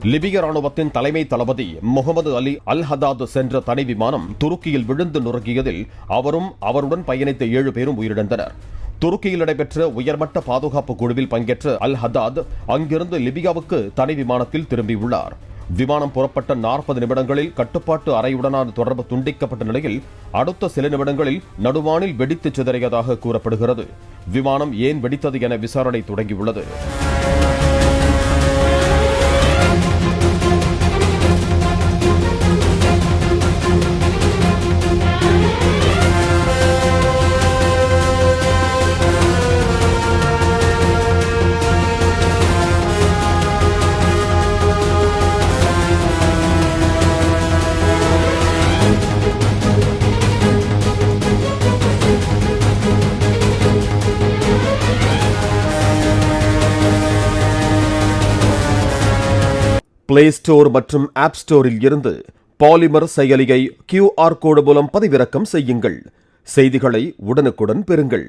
லிபிய ராணுவத்தின் தலைமை தளபதி முகமது அலி அல் ஹதாத் சென்ற தனி விமானம் துருக்கியில் விழுந்து நொறுங்கியதில் அவரும் அவருடன் பயணித்த 7 பேரும் உயிரிழந்தனர். துருக்கியில் நடைபெற்ற உயர்மட்ட பாதுகாப்பு குழுவில் பங்கேற்ற அல் ஹதாத் அங்கிருந்து லிபியாவுக்கு தனி விமானத்தில் திரும்பியுள்ளார். விமானம் புறப்பட்ட 40 நிமிடங்களில் கட்டுப்பாட்டு அறையுடனான தொடர்பு துண்டிக்கப்பட்ட நிலையில் அடுத்த சில நிமிடங்களில் நடுவானில் வெடித்து சிதறியதாக கூறப்படுகிறது. விமானம் ஏன் வெடித்தது என விசாரணை தொடங்கியுள்ளது. பிளே ஸ்டோர் மற்றும் ஆப் ஸ்டோரில் இருந்து பாலிமர் செயலியை QR கோடு மூலம் பதிவிறக்கம் செய்யுங்கள். செய்திகளை உடனுக்குடன் பெறுங்கள்.